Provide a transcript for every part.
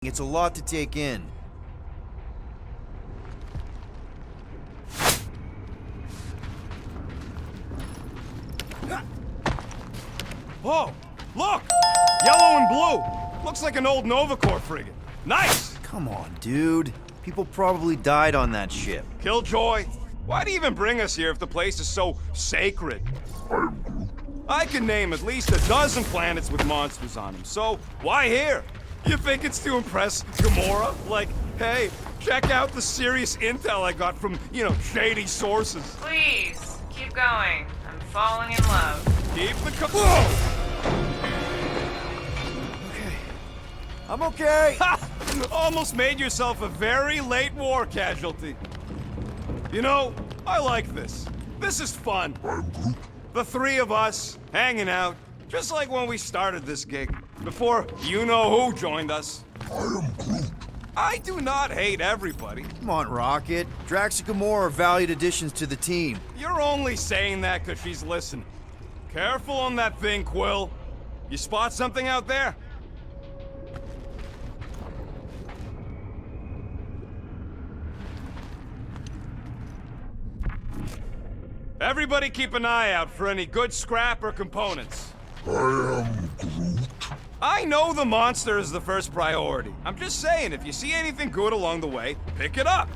It's a lot to take in. Whoa! Look! Yellow and blue! Looks like an old Nova Corps frigate. Nice! Come on, dude. People probably died on that ship. Killjoy, why do you even bring us here if the place is so sacred? I can name at least a dozen planets with monsters on them, so why here? You think it's to impress Gamora? Like, hey, check out the serious intel I got from, shady sources. Please, keep going. I'm falling in love. Keep the Whoa! Okay. I'm okay. Ha! Almost made yourself a very late war casualty. You know, I like this. This is fun. The three of us, hanging out, just like when we started this gig. Before you-know-who joined us. I do not hate everybody. Come on, Rocket. Drax and Gamora are valued additions to the team. You're only saying that because she's listening. Careful on that thing, Quill. You spot something out there? Everybody keep an eye out for any good scrap or components. I am Groot. I know the monster is the first priority. I'm just saying, if you see anything good along the way, pick it up.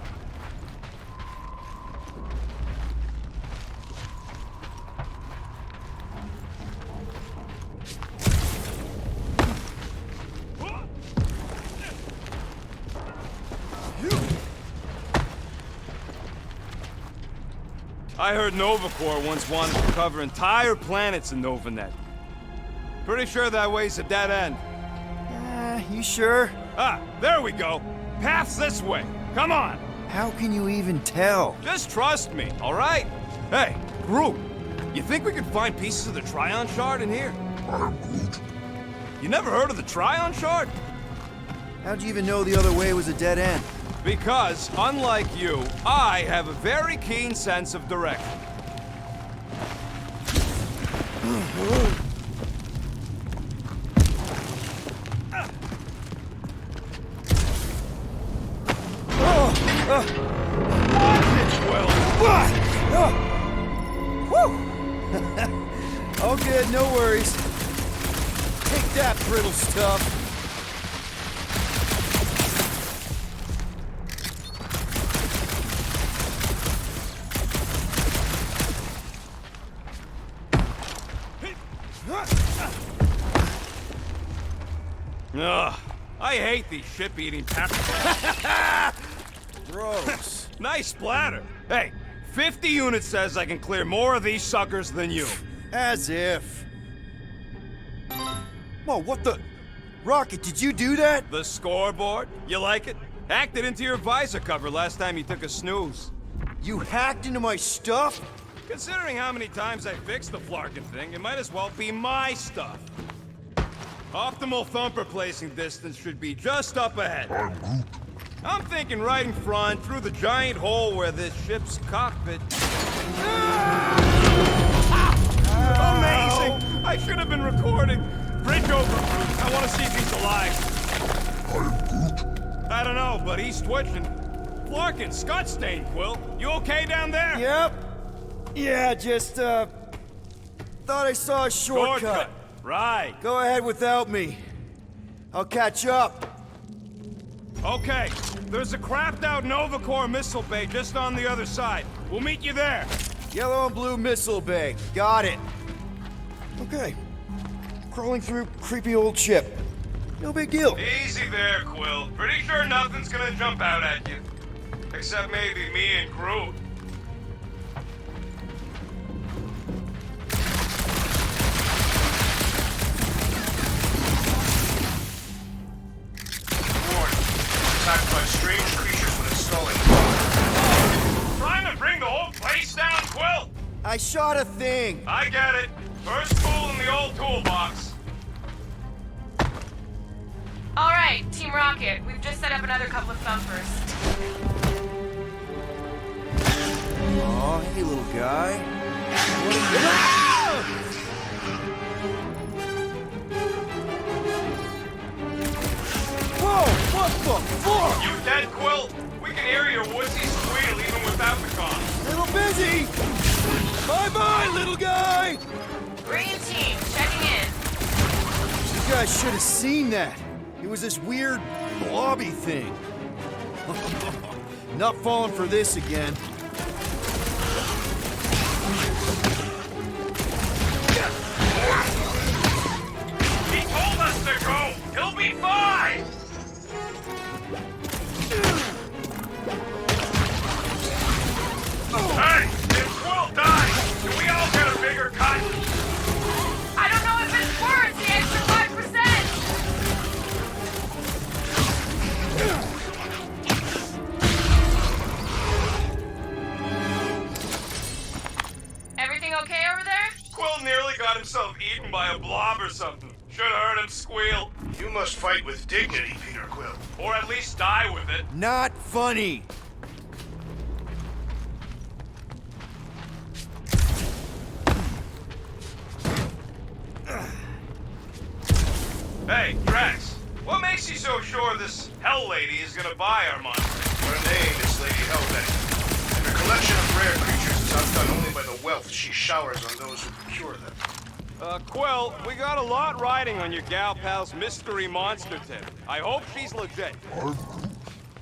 I heard Nova Corps once wanted to cover entire planets in NovaNet. Pretty sure that way's a dead end. You sure? Ah, there we go. Path's this way. Come on. How can you even tell? Just trust me, all right? Hey, Groot, you think we could find pieces of the Tryon Shard in here? I'm Groot. You never heard of the Tryon Shard? How'd you even know the other way was a dead end? Because, unlike you, I have a very keen sense of direction. All good, no worries. Take that, brittle stuff. Ugh, I hate these ship-eating Gross. Nice splatter. Hey, 50 units says I can clear more of these suckers than you. As if. Whoa, what the? Rocket, did you do that? The scoreboard? You like it? Hacked it into your visor cover last time you took a snooze. You hacked into my stuff? Considering how many times I fixed the flarkin' thing, it might as well be my stuff. Optimal thumper placing distance should be just up ahead. I'm Groot. I'm thinking right in front, through the giant hole where this ship's cockpit... Amazing! I should have been recording. Bridge over, Groot. I want to see if he's alive. I'm Groot. I don't know, but he's twitching. Flarkin, Scott Stain, Quill. You okay down there? Yep. Yeah, just, thought I saw a shortcut. Right. Go ahead without me. I'll catch up. Okay, there's a crapped-out Nova Corps missile bay just on the other side. We'll meet you there. Yellow and blue missile bay. Got it. Okay. Crawling through creepy old ship. No big deal. Easy there, Quill. Pretty sure nothing's gonna jump out at you. Except maybe me and Groot. Attacked by strange creatures when installing. Trying to bring the whole place down, Quill? I shot a thing. I get it. First tool in the old toolbox. All right, Team Rocket, we've just set up another couple of thumpers. Aw, hey, little guy. What are you... Whoa! What the fuck? You dead, Quill? We can hear your woodsy squeal even without the con. Little busy! Bye-bye, little guy! Green team, checking in. You guys should have seen that. It was this weird blobby thing. Not falling for this again. He told us to go! He'll be fine! Hey, if Quill dies, do we all get a bigger cut? I don't know if it's worth the extra 5%. Everything okay over there? Quill nearly got himself eaten by a blob or something. Should have heard him squeal. You must fight with dignity, Peter Quill. Or at least die with it. Not funny. Hey, Drax, what makes you so sure this Hell Lady is gonna buy our monster? Her name is Lady Hellbent, and her collection of rare creatures is outdone only by the wealth she showers on those who procure them. Quill, we got a lot riding on your gal pal's mystery monster tip. I hope she's legit.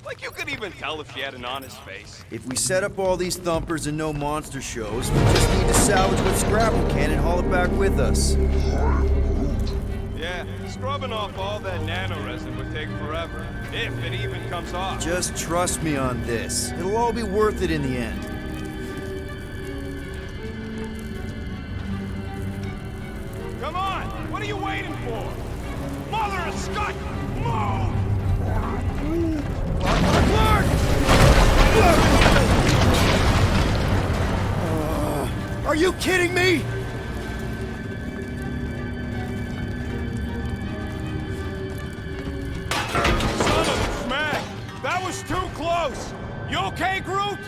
Like, you could even tell if she had an honest face. If we set up all these thumpers and no monster shows, we just need to salvage what scrap we can and haul it back with us. Yeah, scrubbing off all that nano-resin would take forever. If it even comes off. Just trust me on this. It'll all be worth it in the end. Come on! What are you waiting for? Mother of Scott! Move! Are you kidding me? Son of a smack! That was too close! You okay, Groot?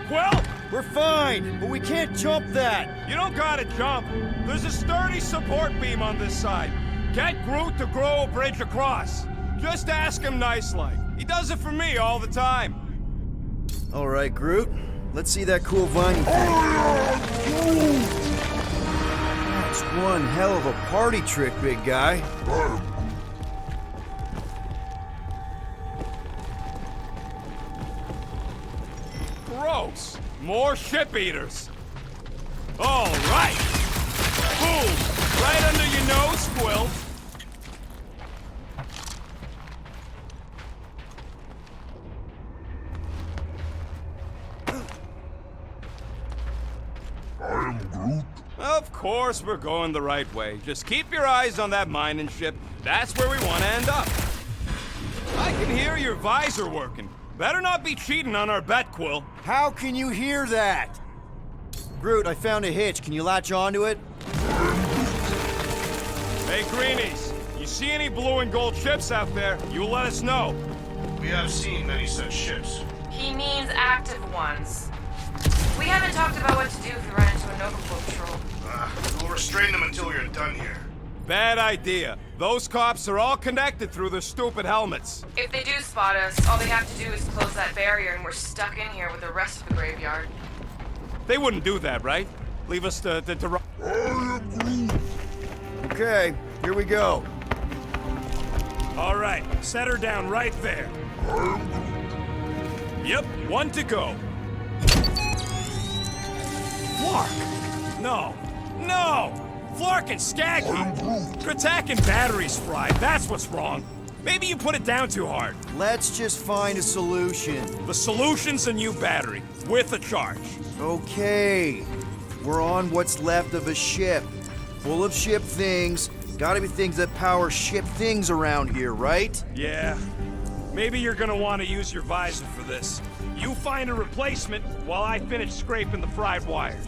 Quill? We're fine, but we can't jump that. You don't gotta jump. There's a sturdy support beam on this side. Get Groot to grow a bridge across. Just ask him nice-like. He does it for me all the time. All right, Groot. Let's see that cool viney thing. That's one hell of a party trick, big guy. Gross. More ship eaters. All right. Boom. Right under your nose, Quill. I am Groot. Of course we're going the right way. Just keep your eyes on that mining ship. That's where we want to end up. I can hear your visor working. Better not be cheating on our bet, Quill. How can you hear that? Groot, I found a hitch. Can you latch onto it? Hey, Greenies. You see any blue and gold ships out there, you let us know. We have seen many such ships. He means active ones. We haven't talked about what to do if we run into a Nova patrol. We'll restrain them until we're done here. Bad idea. Those cops are all connected through their stupid helmets. If they do spot us, all they have to do is close that barrier and we're stuck in here with the rest of the graveyard. They wouldn't do that, right? Leave us to I am Groot. Okay, here we go. All right, set her down right there. Yep, one to go. Flark! No, no! Flark and Skaggy! Kratak and batteries fried, that's what's wrong. Maybe you put it down too hard. Let's just find a solution. The solution's a new battery, with a charge. Okay, we're on what's left of a ship. Full of ship things. Gotta be things that power ship things around here, right? Yeah. Maybe you're gonna want to use your visor for this. You find a replacement while I finish scraping the fried wires.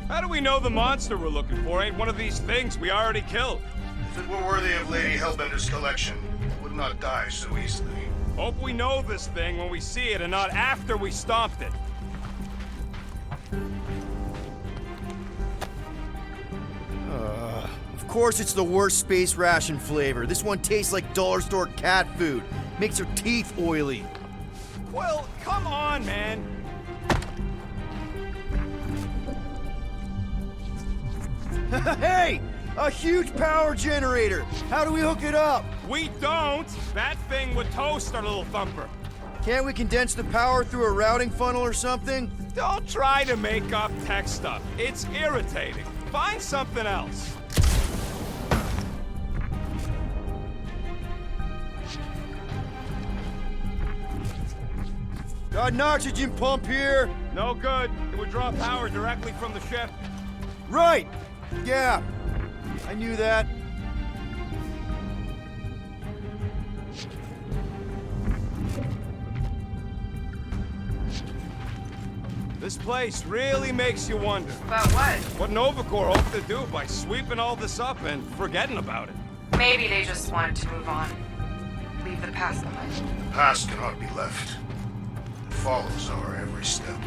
How do we know the monster we're looking for ain't one of these things we already killed? If it were worthy of Lady Hellbender's collection, it would not die so easily. Hope we know this thing when we see it and not after we stomped it. course, it's the worst space ration flavor. This one tastes like dollar store cat food. Makes your teeth oily. Well, come on, man. Hey! A huge power generator! How do we hook it up? We don't. That thing would toast our little thumper. Can't we condense the power through a routing funnel or something? Don't try to make up tech stuff. It's irritating. Find something else. Got an oxygen pump here. No good. It would draw power directly from the ship. Right! Yeah, I knew that. This place really makes you wonder About what? what Nova Corps hoped to do by sweeping all this up and forgetting about it. Maybe they just wanted to move on. Leave the past behind. Past cannot be left. It follows our every step.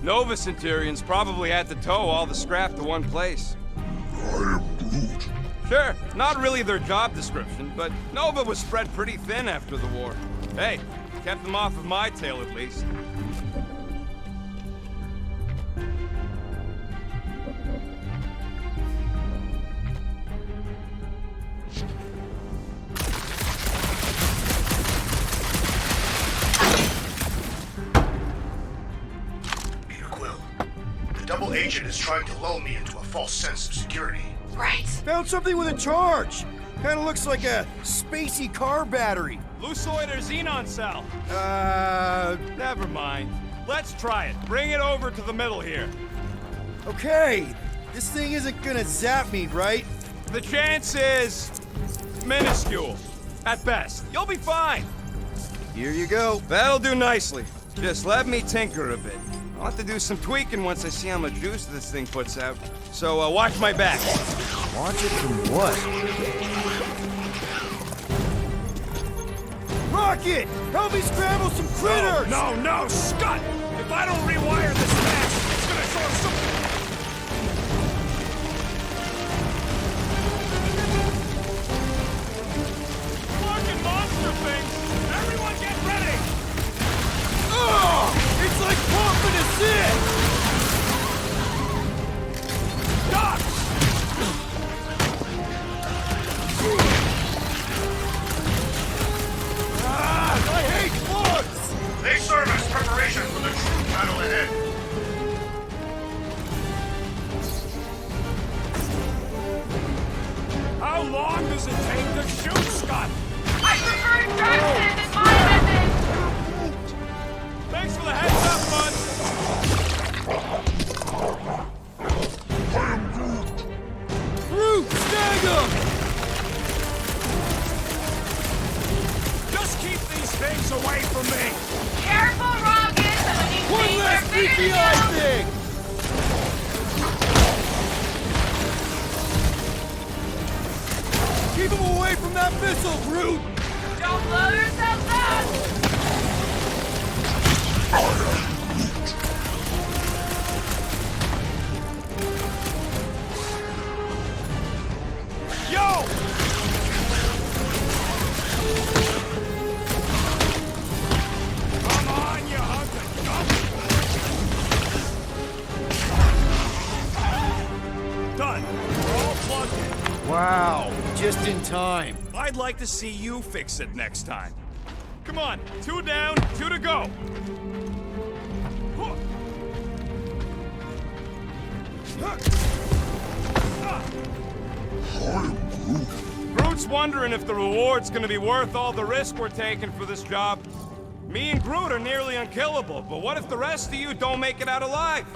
Nova Centurions probably had to tow all the scrap to one place. I am Groot. Sure, not really their job description, but Nova was spread pretty thin after the war. Hey, kept them off of my tail at least. Double agent is trying to lull me into a false sense of security. Right. Found something with a charge. Kinda looks like a spacey car battery. Lusoid or xenon cell? Never mind. Let's try it. Bring it over to the middle here. Okay. This thing isn't gonna zap me, right? The chance is minuscule. At best. You'll be fine. Here you go. That'll do nicely. Just let me tinker a bit. I'll have to do some tweaking once I see how much juice this thing puts out. So watch my back. Watch it from what? Rocket! Help me scramble some critters! No, Scott! If I don't rewire this match, it's gonna short some... Fucking monster things! Everyone get ready! Oh! It's like pumping a zit! Stop! I hate bugs! They serve as preparation for the true battle ahead. How long does it take to shoot, Scott? I prefer extraction in my method! Thanks for the heads up, bud. I am Groot. Groot, snag him! Just keep these things away from me. Careful, Rocket! Some of these One things less are bigger freaky than eye you! thing! Keep him away from that missile, Groot! Don't blow yourself up! Yo! Come on, you hunk of junk! Done. We're all plugged in. Wow, just in time. I'd like to see you fix it next time. Come on, 2 down, 2 to go. I am Groot. Groot's wondering if the reward's gonna be worth all the risk we're taking for this job. Me and Groot are nearly unkillable, but what if the rest of you don't make it out alive?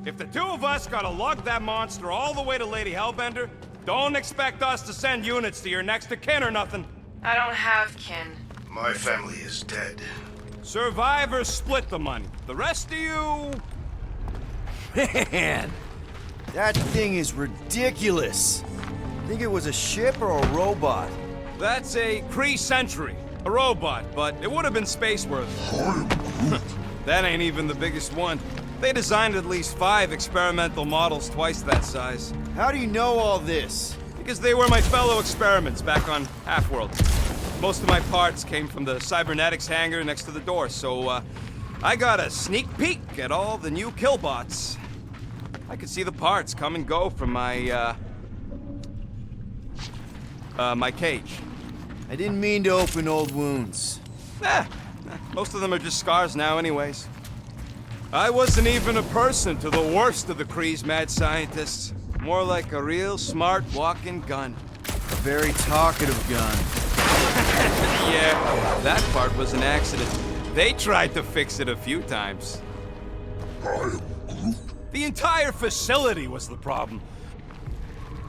If the 2 of us gotta lug that monster all the way to Lady Hellbender, don't expect us to send units to your next of kin or nothing. I don't have kin. My family is dead. Survivors split the money. The rest of you... Man, That thing is ridiculous. Think it was a ship or a robot? That's a Kree Sentry, a robot, but it would have been space-worthy. That ain't even the biggest one. They designed at least 5 experimental models twice that size. How do you know all this? Because they were my fellow experiments back on Half-World. Most of my parts came from the cybernetics hangar next to the door, so I got a sneak peek at all the new killbots. I could see the parts come and go from my my cage. I didn't mean to open old wounds. Most of them are just scars now anyways. I wasn't even a person to the worst of the Kree's mad scientists. More like a real smart walking gun. A very talkative gun. Yeah, that part was an accident. They tried to fix it a few times. I am Groot. The entire facility was the problem.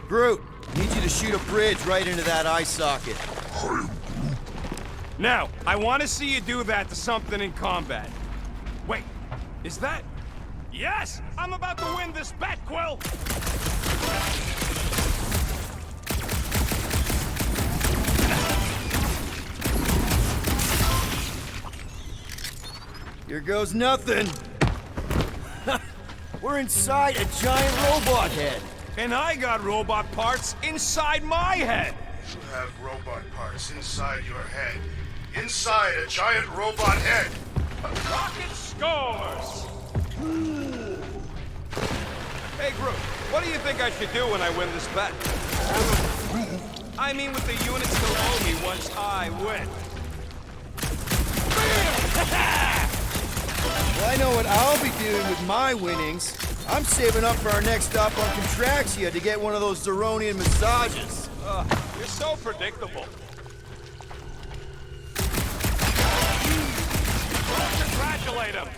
Groot, I need you to shoot a bridge right into that eye socket. I am Groot. Now, I want to see you do that to something in combat. Wait, is that... Yes! I'm about to win this bet, Quill! Here goes nothing. We're inside a giant robot head. And I got robot parts inside my head! You have robot parts inside your head. Inside a giant robot head. Rocket scores! Hey, Groot, what do you think I should do when I win this bet? I mean with the units below me once I win. Well, I know what I'll be doing with my winnings. I'm saving up for our next stop on Contraxia to get one of those Zeronian massages. You're so predictable. Congratulate him!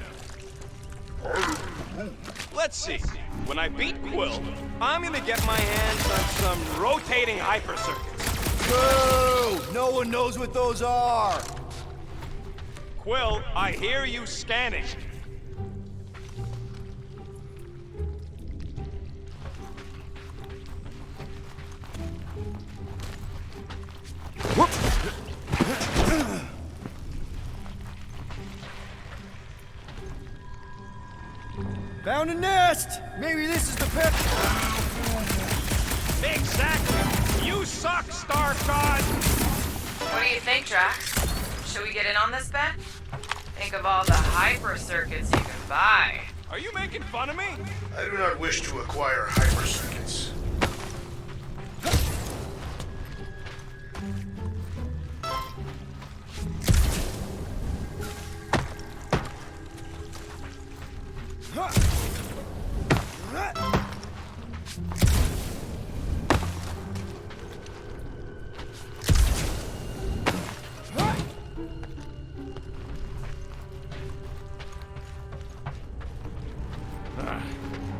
Let's see. When I beat Quill, I'm gonna get my hands on some rotating hypercircuits. Whoa! No one knows what those are! Quill, I hear you scanning. Found a nest! Maybe this is the pet... Exactly! You suck, Star God! What do you think, Drax? Should we get in on this bet? Think of all the hyper circuits you can buy. Are you making fun of me? I do not wish to acquire hypercircuits.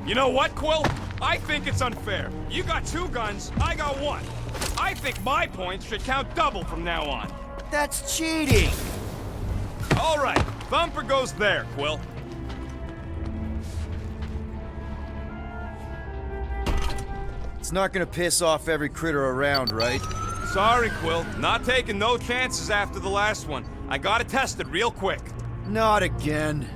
You know what, Quill? I think it's unfair. You got 2 guns, I got 1. I think my points should count double from now on. That's cheating! All right, Thumper goes there, Quill. It's not gonna piss off every critter around, right? Sorry, Quill. Not taking no chances after the last one. I gotta test it real quick. Not again.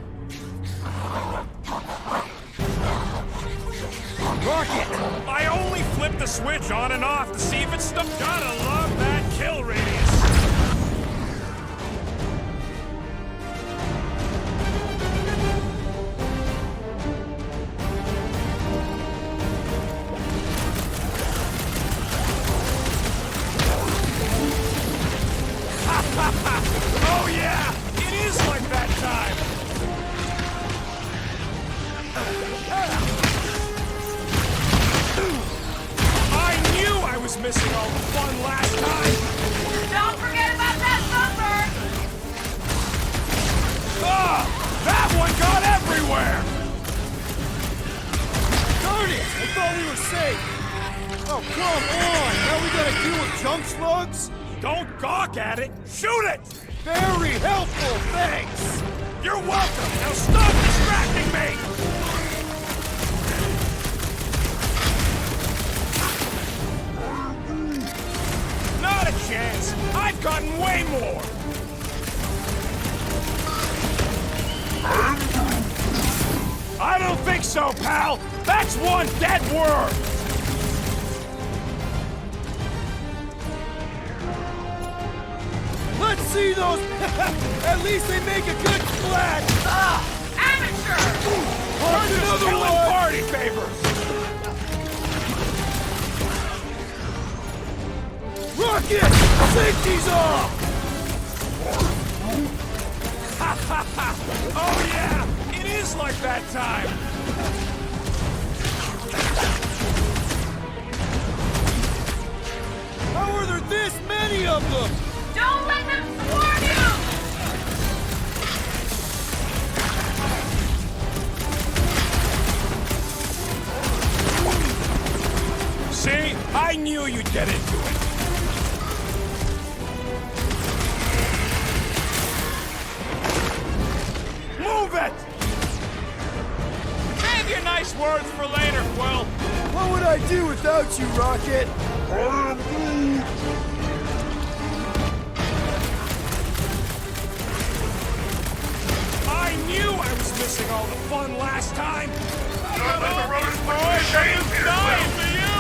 Rocket! I only flipped the switch on and off to see if it's stuck. Gotta love that kill radius. Oh yeah! It is like that time! I knew I was missing all the fun last time! Don't forget about that Thumper! Ah! That one got everywhere! Darn it! I thought we were safe! Oh, come on! Now we gotta deal with junk slugs? Don't gawk at it! Shoot it! Very helpful, thanks! You're welcome! Now stop distracting me! think so, pal? That's one dead worm! Let's see those! At least they make a good splash! Amateur! We're just killing party favors! Rocket! Safety's off! Oh yeah! It is like that time! How are there this many of them? Don't let them swarm you! See? I knew you'd get into it. Move it! Save your nice words for later, Quill. What would I do without you, Rocket? I knew I was missing all the fun last time. Don't let the rodents put you to Boys, shame here, dying Quill. for you!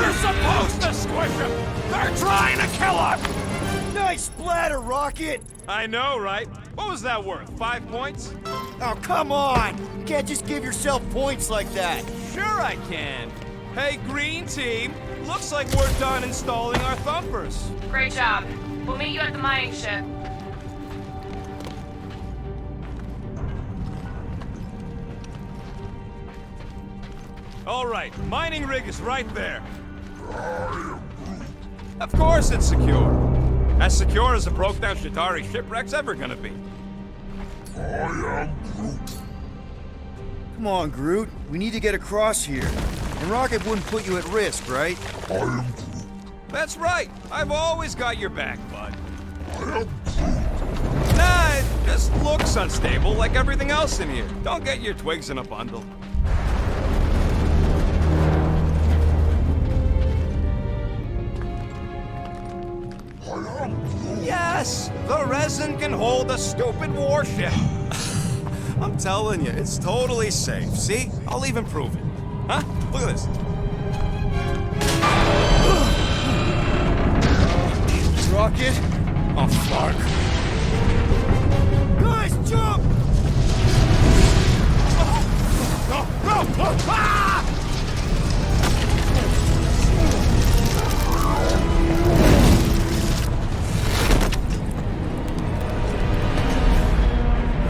You're supposed to squish them! They're trying to kill us! Nice splatter, Rocket! I know, right? What was that worth? 5 points? Oh, come on! You can't just give yourself points like that. Sure I can. Hey, green team. Looks like we're done installing our thumpers. Great job. We'll meet you at the mining ship. All right, mining rig is right there. Of course it's secure. As secure as a broke-down Shatari shipwreck's ever gonna be. I am Groot. Come on, Groot. We need to get across here. And Rocket wouldn't put you at risk, right? I am Groot. That's right. I've always got your back, bud. I am Groot. Nah, it just looks unstable like everything else in here. Don't get your twigs in a bundle. I am Groot. Yes, the resin can hold a stupid warship. I'm telling you, it's totally safe. See? I'll even prove it. Huh? Look at this. Rocket? Oh, fuck. Guys, jump! No! No! Ah!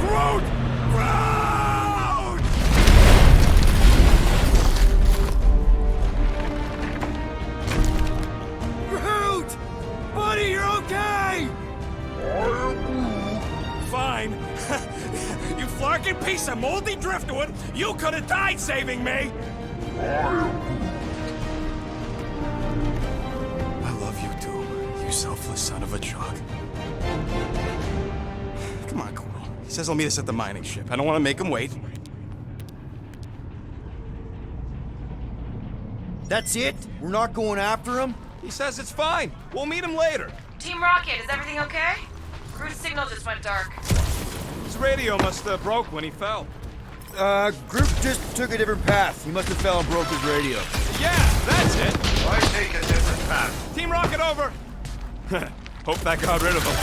Groot! Groot! Groot! Buddy, you're okay! Fine. You flarkin' piece of moldy driftwood! You could have died saving me! I love you too, you selfless son of a jog. Come on, Quill. He says he'll meet us at the mining ship. I don't want to make him wait. That's it? We're not going after him? He says it's fine. We'll meet him later. Team Rocket, is everything okay? Groot's signal just went dark. His radio must have broke when he fell. Groot just took a different path. He must have fell and broke his radio. Yeah, that's it. Why take a different path? Team Rocket over. Hope that got rid of him.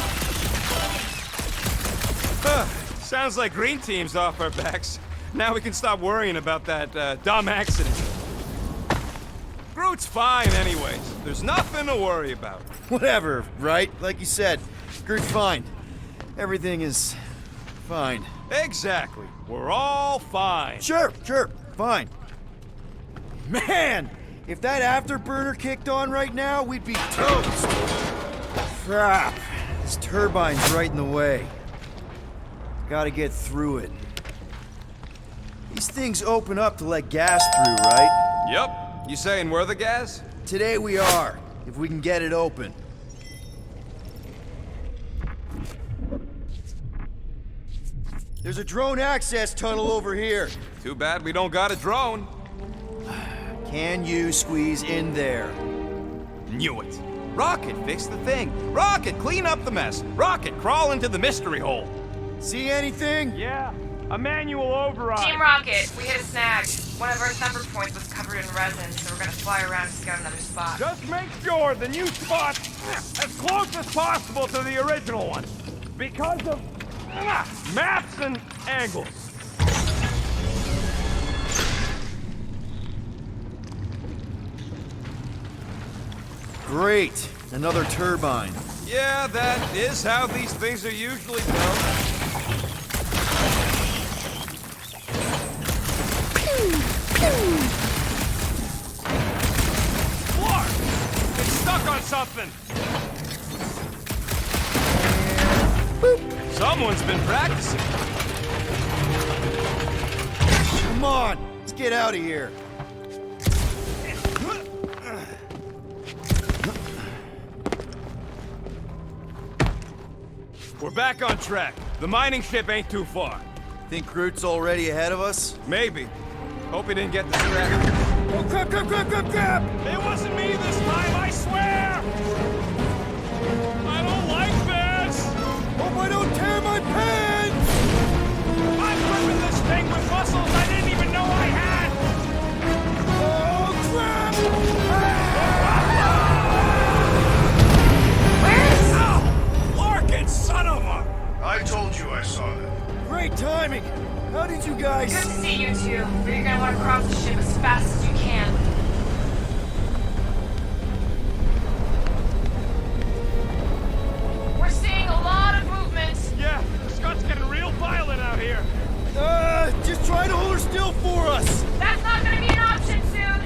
Sounds like Green Team's off our backs. Now we can stop worrying about that dumb accident. Groot's fine anyways. There's nothing to worry about. Whatever, right? Like you said, Groot's fine. Everything is fine. Exactly. We're all fine. Sure, fine. Man, if that afterburner kicked on right now, we'd be toast. Crap. This turbine's right in the way. Gotta get through it. These things open up to let gas through, right? Yep. You saying we're the gas? Today we are, if we can get it open. There's a drone access tunnel over here. Too bad we don't got a drone. Can you squeeze in there? Knew it. Rocket, fix the thing. Rocket, clean up the mess. Rocket, crawl into the mystery hole. See anything? Yeah. A manual override. Team Rocket, we hit a snag. One of our thumper points was covered in resin, so we're gonna fly around and scout another spot. Just make sure the new spot's as close as possible to the original one. Because of maps and angles. Great. Another turbine. Yeah, that is how these things are usually built. Clark! It's stuck on something! Someone's been practicing. Come on, let's get out of here. We're back on track. The mining ship ain't too far. Think Groot's already ahead of us? Maybe. Hope he didn't get distracted. Oh, crap! It wasn't me this time, I swear! I don't like this! Hope I don't tear my pants! I'm gripping this thing with muscles I didn't even know I had! Oh, crap! Where is... Oh! Larkin, son of a... I told you I saw that. Great timing! How did you guys... Good to see you two, but you're gonna want to cross the ship as fast as you can. We're seeing a lot of movement. Yeah, the Scott's getting real violent out here. Just try to hold her still for us! That's not gonna be an option soon.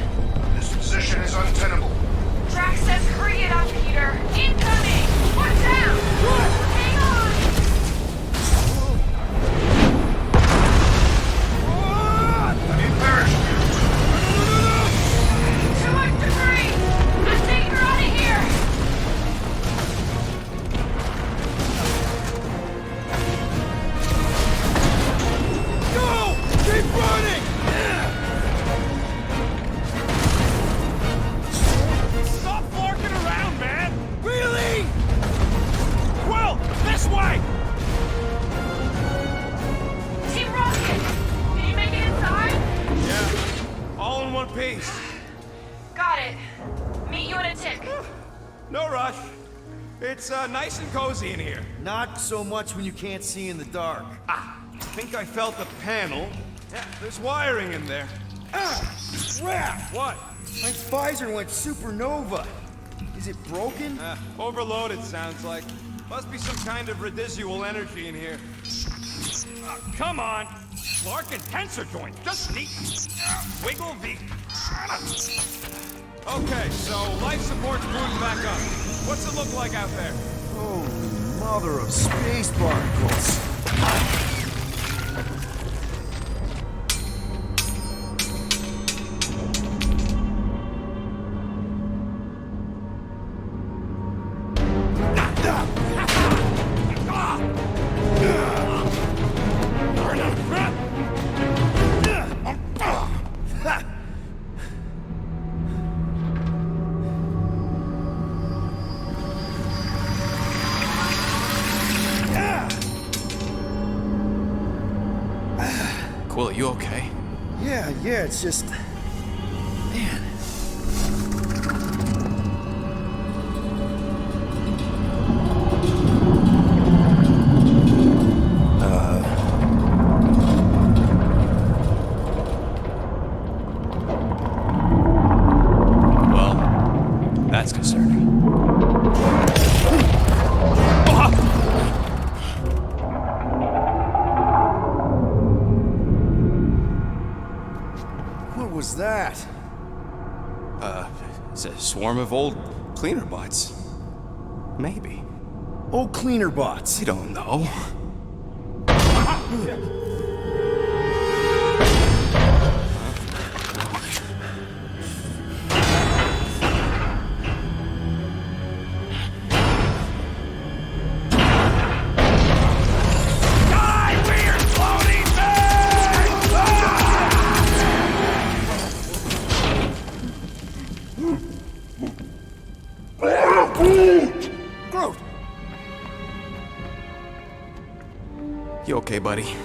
This position is untenable. Drax says hurry it up, Peter. Incoming! Watch out! Hang on! I need parachute. Too much debris! I'm taking her out of here! Go! Keep running! Stop larking around, man! Really? Quill, this way! Team Rocket! Did you make it inside? Yeah, all in one piece. Got it. Meet you in a tick. No rush. It's nice and cozy in here. Not so much when you can't see in the dark. I think I felt the panel. Yeah, there's wiring in there. Crap! What? My visor went supernova. Is it broken? Overloaded, sounds like. Must be some kind of residual energy in here. Come on! Clark and tensor joint. Just neat. Wiggle the... Okay, so life support's moving back up. What's it look like out there? Oh, mother of space barnacles. Quill, you okay? Yeah, it's just... Man. Well, that's concerning. What was that? It's a swarm of old cleaner bots. Maybe. Oh, cleaner bots. I don't know. Groot! You okay, buddy?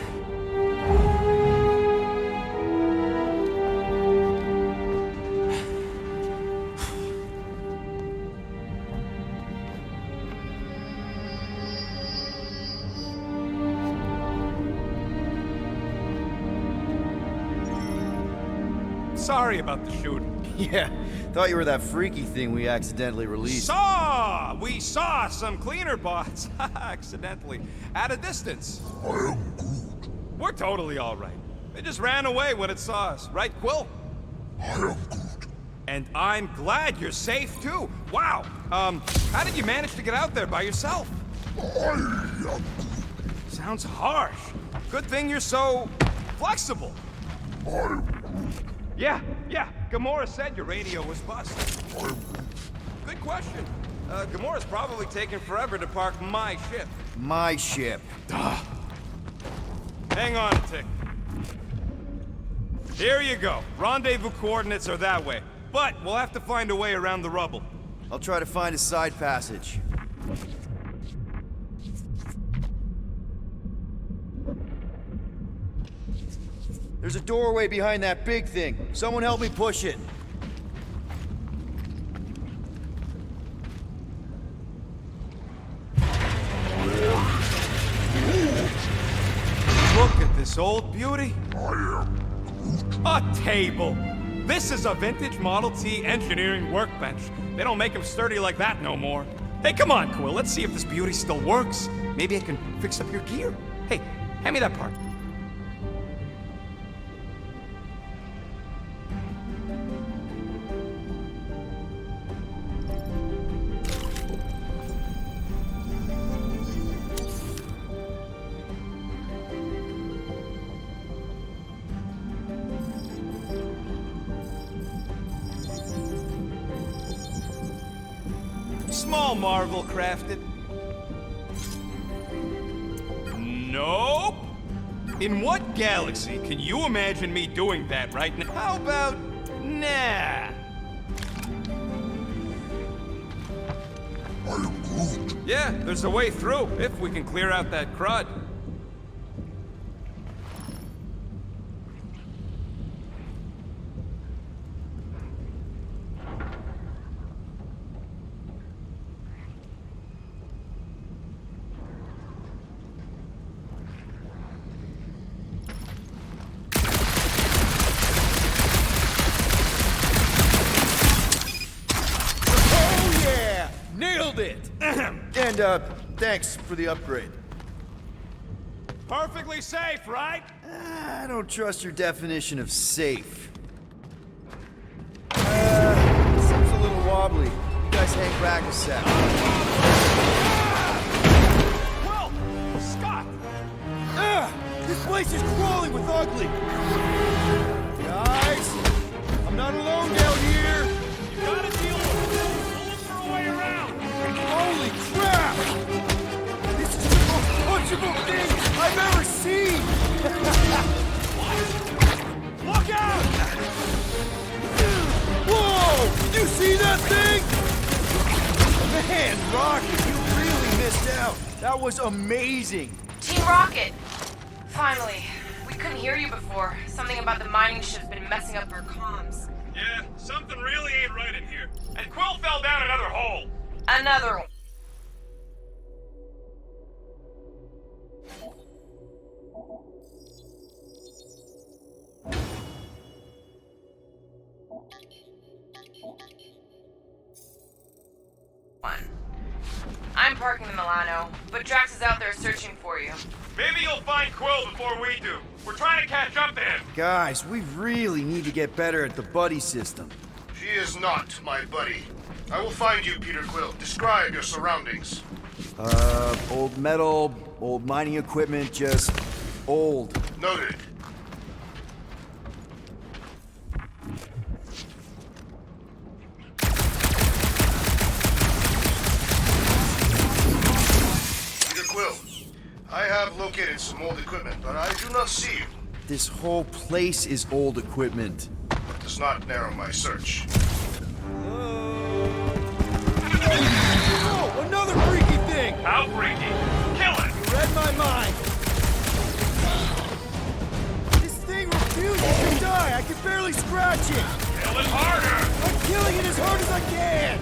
sorry about the shooting. Yeah, thought you were that freaky thing we accidentally released. We saw some cleaner bots, accidentally, at a distance. I am Groot. We're totally all right. They just ran away when it saw us, right, Quill? I am Groot. And I'm glad you're safe, too. Wow. How did you manage to get out there by yourself? I am Groot. Sounds harsh. Good thing you're so flexible. I am Groot. Yeah. Gamora said your radio was busted. I am Groot. Good question. Gamora's probably taking forever to park my ship. My ship. Hang on a tick. Here you go. Rendezvous coordinates are that way. But we'll have to find a way around the rubble. I'll try to find a side passage. There's a doorway behind that big thing. Someone help me push it. Look at this old beauty. I am Groot. A table. This is a vintage Model T engineering workbench. They don't make them sturdy like that no more. Hey, come on, Quill. Let's see if this beauty still works. Maybe I can fix up your gear. Hey, hand me that part. Small marvel crafted. Nope. In what galaxy can you imagine me doing that right now? How about nah? I am Groot. Yeah, there's a way through if we can clear out that crud. Oh yeah! Nailed it! And thanks for the upgrade. Perfectly safe, right? I don't trust your definition of safe. Seems a little wobbly. You guys hang back a sec. Well, Scott! This place is crawling with ugly. Guys, I'm not alone down here. You gotta deal with it. We'll look for a way around. Holy crap! This is the most punchable thing I've ever seen! Look out! Whoa! You see that thing? Man, Rocket, you really missed out. That was amazing. Team Rocket! Finally. We couldn't hear you before. Something about the mining ship's been messing up our comms. Yeah, something really ain't right in here. And Quill fell down another hole. Another one. I'm parking in Milano, but Drax is out there searching for you. Maybe you'll find Quill before we do. We're trying to catch up to him. Guys, we really need to get better at the buddy system. She is not my buddy. I will find you, Peter Quill. Describe your surroundings. Old metal, old mining equipment, just old. Noted. Peter Quill, I have located some old equipment, but I do not see you. This whole place is old equipment. But does not narrow my search. Oh, another freaky thing! How freaky. Kill it. Read my mind. This thing refuses to die. I can barely scratch it. Kill it harder. I'm killing it as hard as I can.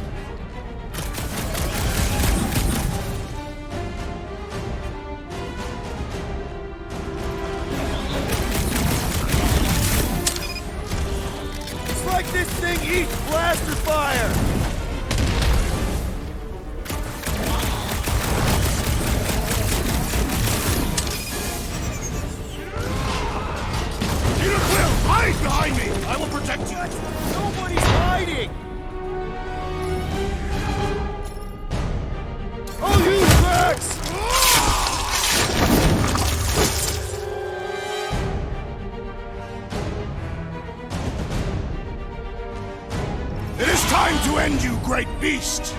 this thing eats blaster fire! Peter Quill, hide behind me! I will protect you! Nobody's hiding! Oh, you Drax! It is time to end you, great beast!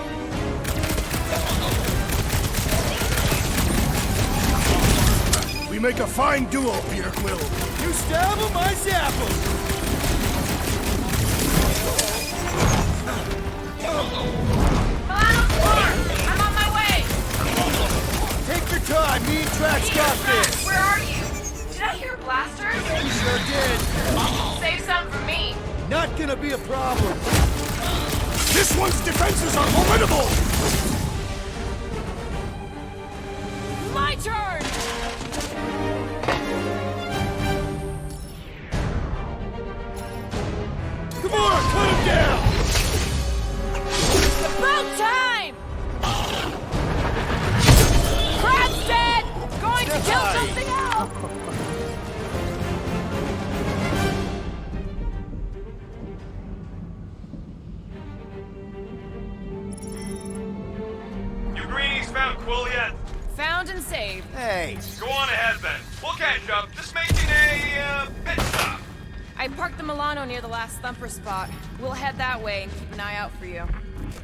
We make a fine duo, Peter Quill. You stab him, I zap him! Milano Clark! I'm on my way! Take your time, me and Drax got this! Where are you? Did I hear blasters? Sure did. Save some for me. Not gonna be a problem. This one's defenses are formidable! My turn! Come on, cut him down! About time! Crab's dead! Going to kill something else! You greenies found Quill yet? Found and saved. Hey, Go on ahead then. We'll catch up. Just making a, pit stop. I parked the Milano near the last thumper spot. We'll head that way and keep an eye out for you.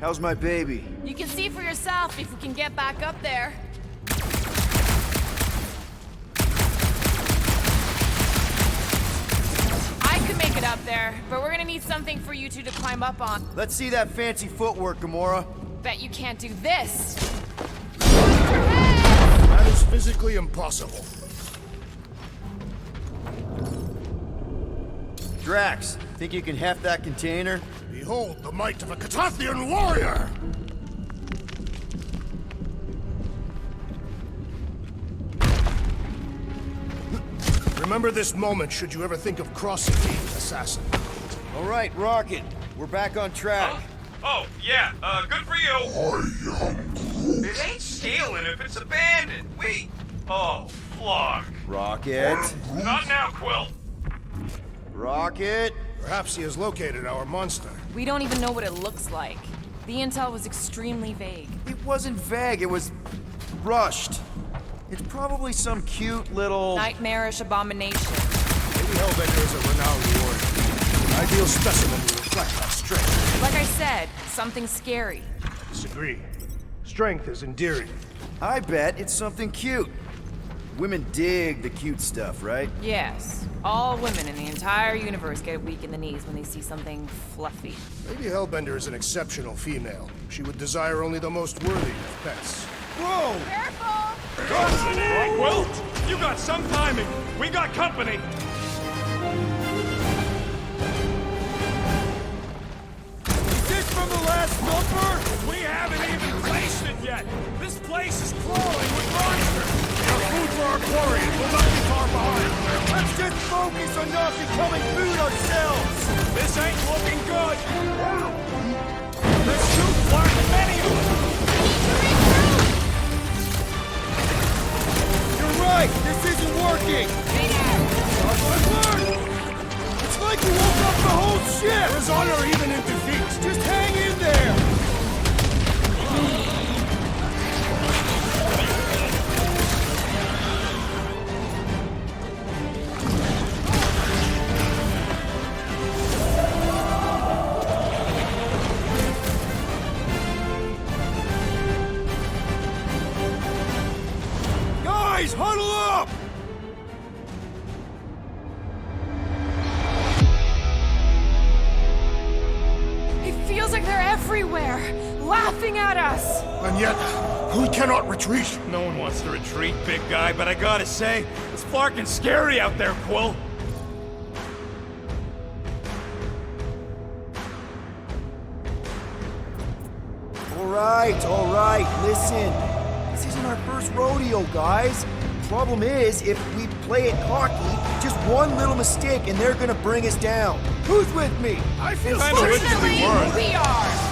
how's my baby? You can see for yourself if we can get back up there. I could make it up there, but we're gonna need something for you two to climb up on. Let's see that fancy footwork, Gamora. Bet you can't do this. That is physically impossible. Drax, think you can heft that container? Behold the might of a Catathian warrior! Remember this moment should you ever think of crossing the assassin. All right, Rocket, we're back on track. Oh, yeah, good for you. It ain't stealing if it's abandoned. Oh, flog. Rocket, Not now, Quill. Rocket. Perhaps he has located our monster. We don't even know what it looks like. The intel was extremely vague. It wasn't vague, it was rushed. It's probably some cute little... Nightmarish abomination. Lady Hellbender is a renowned warrior. An ideal specimen to reflect that strength. Like I said, something scary. Disagree. Strength is endearing. I bet it's something cute. Women dig the cute stuff, right? Yes. All women in the entire universe get weak in the knees when they see something fluffy. Lady Hellbender is an exceptional female. She would desire only the most worthy of pets. Whoa! Careful! Quill, you got some timing. We got company. Is this from the last number? We haven't even placed it yet. This place is crawling with monsters. We have food for our quarry and we'll not be far behind. Let's just focus on not becoming food ourselves! This ain't looking good. There's too many of them. You're right! This isn't working! Not my word! It's like we woke up the whole ship! There's honor even in defeat. Just hang in there! Guys, huddle up! It feels like they're everywhere, laughing at us. And yet, we cannot retreat. No one wants to retreat, big guy, but I gotta say, it's flarkin' scary out there, Quill. All right, listen. This isn't our first rodeo, guys. Problem is, if we play it cocky, just one little mistake and they're gonna bring us down. Who's with me? I feel kinda wish we weren't. We are!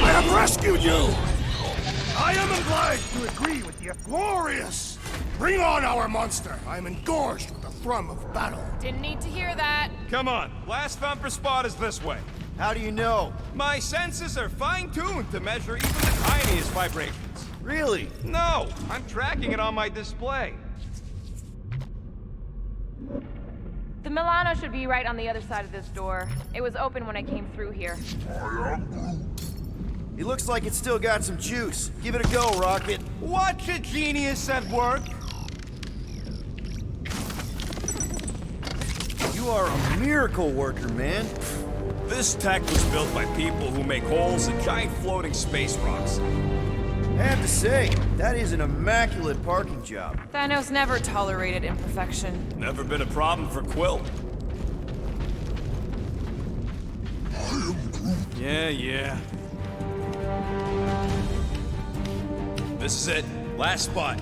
I have rescued you! I am obliged to agree with you. Glorious! Bring on our monster! I am engorged with the thrum of battle. Didn't need to hear that. Come on, last thumper spot is this way. How do you know? My senses are fine-tuned to measure even the tiniest vibrations. Really? No, I'm tracking it on my display. The Milano should be right on the other side of this door. It was open when I came through here. I am Groot. It looks like it's still got some juice. Give it a go, Rocket. Watch a genius at work. You are a miracle worker, man. This tech was built by people who make holes in giant floating space rocks. I have to say, that is an immaculate parking job. Thanos never tolerated imperfection. Never been a problem for Quill. Yeah. This is it. Last spot.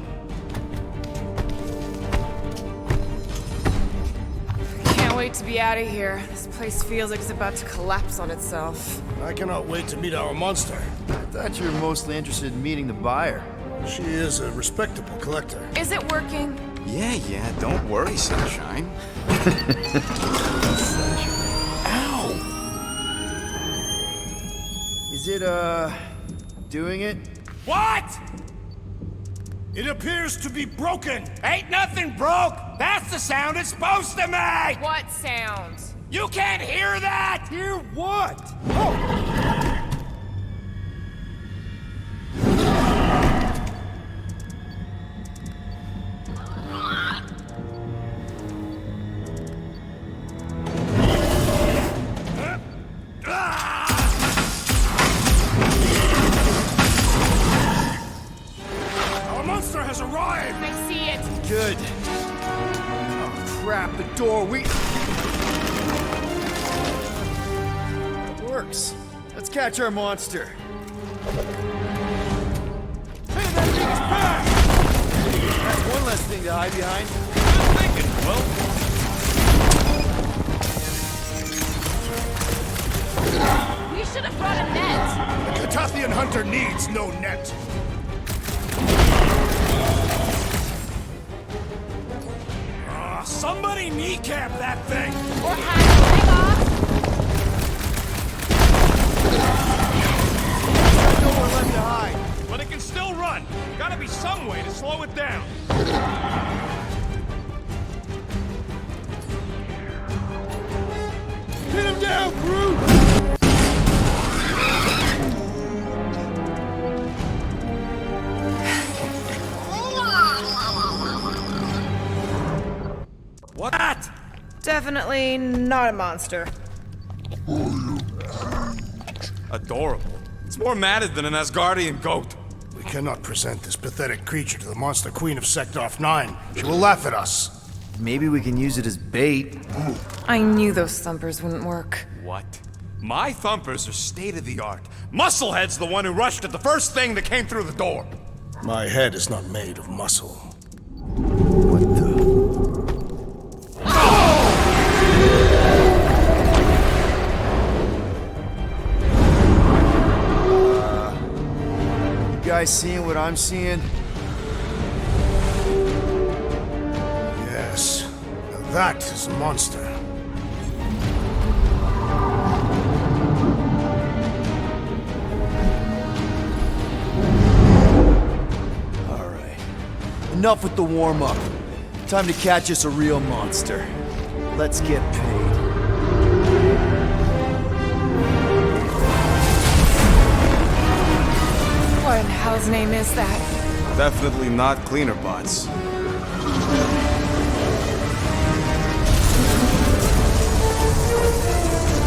Can't wait to be out of here. This place feels like it's about to collapse on itself. I cannot wait to meet our monster. I thought you were mostly interested in meeting the buyer. She is a respectable collector. Is it working? Yeah, don't worry, Sunshine. Ow! Is it, doing it? What? It appears to be broken. Ain't nothing broke! That's the sound it's supposed to make! What sound? You can't hear that! Hear what? Oh! Our monster has arrived. I see it. Good. Oh, crap, the door, It works. Let's catch our monster. Hey, that thing is back! That's one less thing to hide behind. Good thinking, Quill. We should have brought a net. The Katathian hunter needs no net. Somebody kneecap that thing! Or hang off. There's nowhere left to hide. But it can still run. Gotta be some way to slow it down. Pin him down, Groot! What? Definitely not a monster. Adorable. It's more matted than an Asgardian goat. We cannot present this pathetic creature to the monster queen of Sector 9. She will laugh at us. Maybe we can use it as bait. I knew those thumpers wouldn't work. What? My thumpers are state-of-the-art. Musclehead's the one who rushed at the first thing that came through the door. My head is not made of muscle. What the? You guys seeing what I'm seeing? Yes. Now that is a monster. Enough with the warm-up. Time to catch us a real monster. Let's get paid. What in hell's name is that? Definitely not cleaner bots.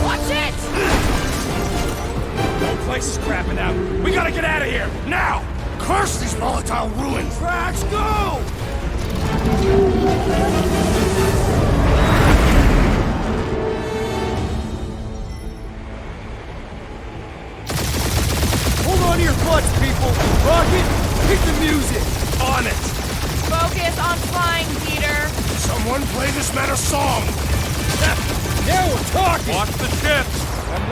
Watch it! The whole place is crapping out. We gotta get out of here, now! Curse these volatile ruins! Tracks, go! Hold on to your butts, people! Rocket, hit the music! On it! Focus on flying, Peter. Someone play this man a song! Now we're talking! Watch the ships! I'm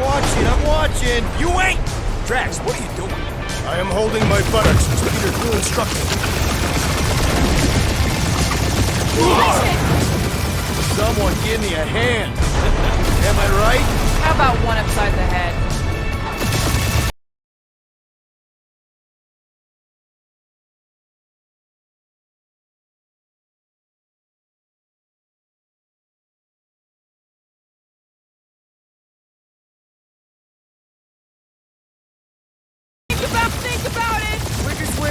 watching! You ain't! Drax, what are you doing? I am holding my buttocks as Peter Quill instructed. Someone give me a hand! Am I right? How about one upside the head? Think about it! Quickest way.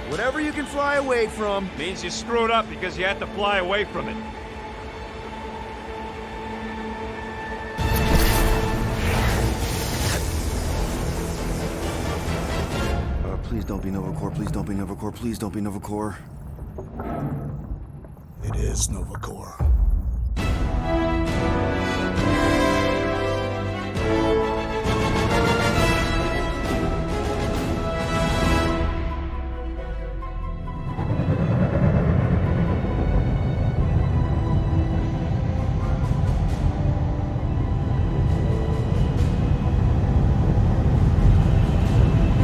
Whatever you can fly away from. Means you screwed up because you had to fly away from it. Please don't be Novacore, please don't be Novacore, please don't be Novacore. It is Novacore.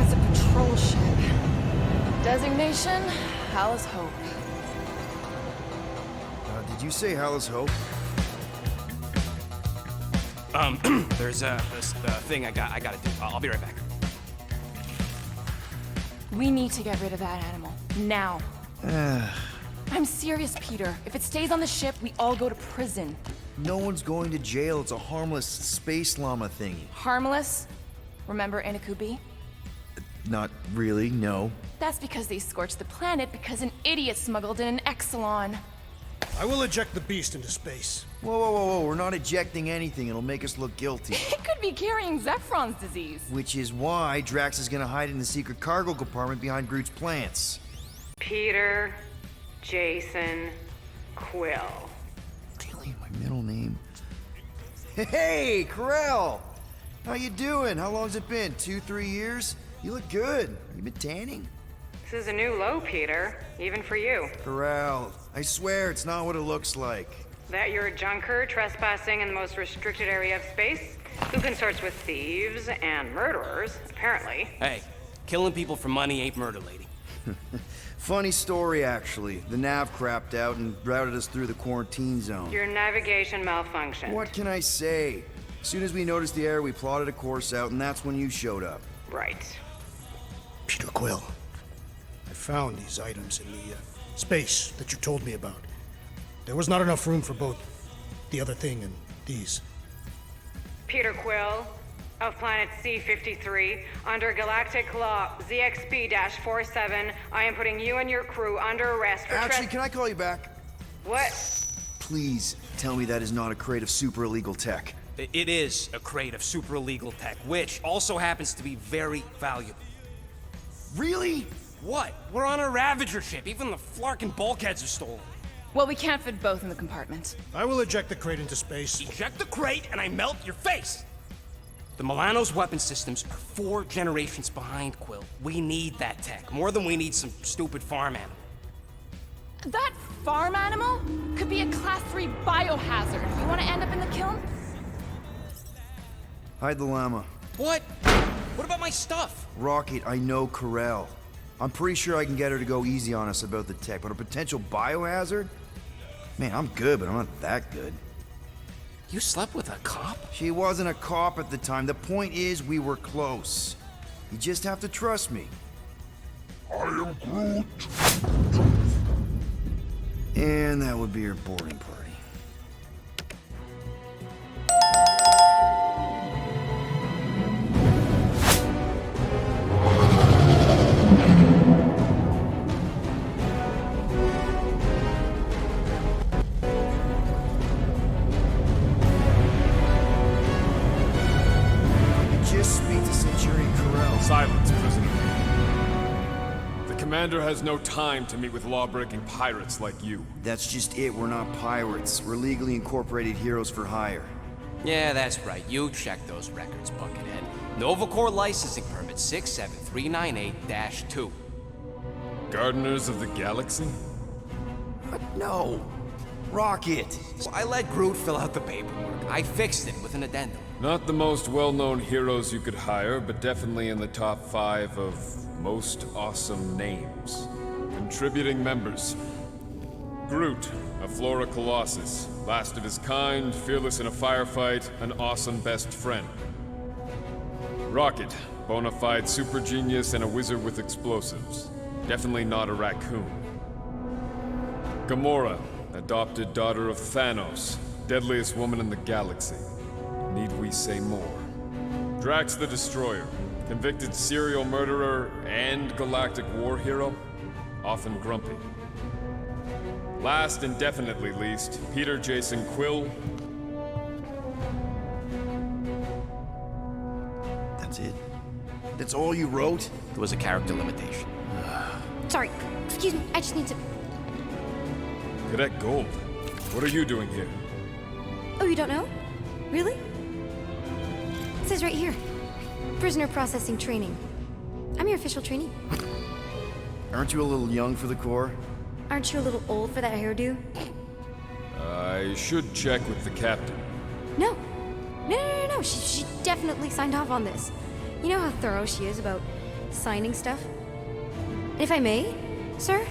It's a patrol ship. Designation, Hal's Hope. Did you say Hal's Hope? There's this thing I gotta do. I'll be right back. We need to get rid of that animal. Now. I'm serious, Peter. If it stays on the ship, we all go to prison. No one's going to jail. It's a harmless space llama thingy. Harmless? Remember Inakubi? Not really, no. That's because they scorched the planet because an idiot smuggled in an Exelon. I will eject the beast into space. Whoa, whoa, whoa, whoa. We're not ejecting anything. It'll make us look guilty. It could be carrying Zephron's disease. Which is why Drax is gonna hide in the secret cargo compartment behind Groot's plants. Peter, Jason, Quill. Really, my middle name? Hey, Corell! How you doing? How long's it been? 2-3 years? You look good. You been tanning? This is a new low, Peter. Even for you. Corell, I swear it's not what it looks like. That you're a junker trespassing in the most restricted area of space? Who consorts with thieves and murderers, apparently. Hey, killing people for money ain't murder, lady. Funny story, actually. The nav crapped out and routed us through the quarantine zone. Your navigation malfunctioned. What can I say? As soon as we noticed the error, we plotted a course out, and that's when you showed up. Right. Peter Quill, I found these items in the space that you told me about. There was not enough room for both the other thing and these. Peter Quill, of planet C-53, under galactic law ZXB-47, I am putting you and your crew under arrest for Actually, can I call you back? What? Please tell me that is not a crate of super illegal tech. It is a crate of super illegal tech, which also happens to be very valuable. Really? What? We're on a Ravager ship. Even the Flarkin bulkheads are stolen. Well, we can't fit both in the compartment. I will eject the crate into space. Eject the crate and I melt your face! The Milano's weapon systems are 4 generations behind, Quill. We need that tech, more than we need some stupid farm animal. That farm animal could be a Class 3 biohazard. You want to end up in the kiln? Hide the llama. What? What about my stuff? Rocket, I know Corell. I'm pretty sure I can get her to go easy on us about the tech, but a potential biohazard? Man, I'm good, but I'm not that good. You slept with a cop? She wasn't a cop at the time. The point is, we were close. You just have to trust me. I am Groot. And that would be your boarding party. Just speak to Centurion Corell. Silence, prisoner. The commander has no time to meet with law-breaking pirates like you. That's just it. We're not pirates. We're legally incorporated heroes for hire. Yeah, that's right. You check those records, Buckethead. Novacore licensing permit 67398-2. Gardeners of the Galaxy? No. Rocket. So I let Groot fill out the paperwork. I fixed it with an addendum. Not the most well-known heroes you could hire, but definitely in the top 5 of most awesome names. Contributing members. Groot, a Flora Colossus, last of his kind, fearless in a firefight, an awesome best friend. Rocket, bona fide super genius and a wizard with explosives. Definitely not a raccoon. Gamora, adopted daughter of Thanos, deadliest woman in the galaxy. Need we say more? Drax the Destroyer, convicted serial murderer and galactic war hero, often grumpy. Last and definitely least, Peter Jason Quill. That's it? That's all you wrote? There was a character limitation. Sorry, excuse me, I just need to... Cadet Gold, what are you doing here? Oh, you don't know? Really? It says right here. Prisoner processing training. I'm your official trainee. Aren't you a little young for the Corps? Aren't you a little old for that hairdo? I should check with the captain. No. No. She definitely signed off on this. You know how thorough she is about signing stuff? And if I may, sir,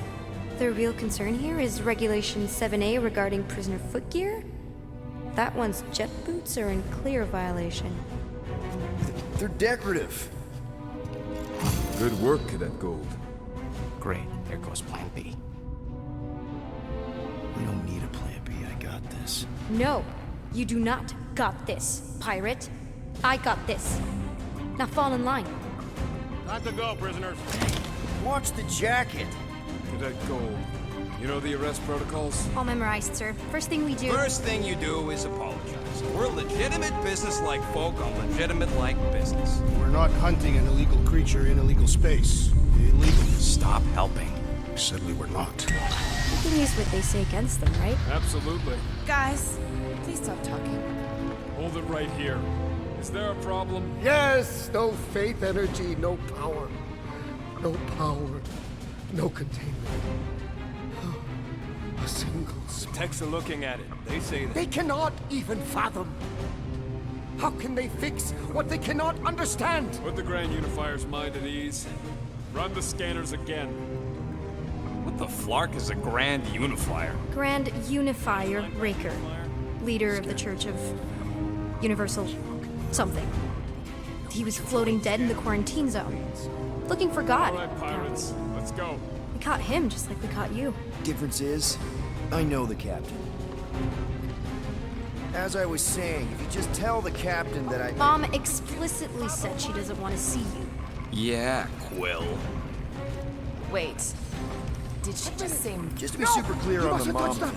the real concern here is Regulation 7A regarding prisoner footgear. That one's jet boots are in clear violation. They're decorative. Good work, Cadet Gold. Great. There goes Plan B. We don't need a plan B. I got this. No, you do not got this, pirate. I got this. Now fall in line. Time to go, prisoners. Watch the jacket. Cadet Gold. You know the arrest protocols? All memorized, sir. First thing we do. First thing you do is apologize. We're legitimate business-like folk on legitimate-like business. We're not hunting an illegal creature in illegal space. Illegal. Stop helping. I said we were not. You can use what they say against them, right? Absolutely. Guys, please stop talking. Hold it right here. Is there a problem? Yes, no faith energy, no power. No power, no containment. A single spark. Techs are looking at it. They say that. They cannot even fathom. How can they fix what they cannot understand? Put the Grand Unifier's mind at ease. Run the scanners again. What the flark is a Grand Unifier? Grand Unifier Raker, leader of the Church of Universal something. He was floating dead in the quarantine zone, looking for God. All right, pirates. Let's go. We caught him just like we caught you. Difference is, I know the captain. As I was saying, if you just tell the captain that I... Mom explicitly said she doesn't want to see you. Yeah, Quill. Wait. Did she just say... Just to be super clear on the mom... Touch that.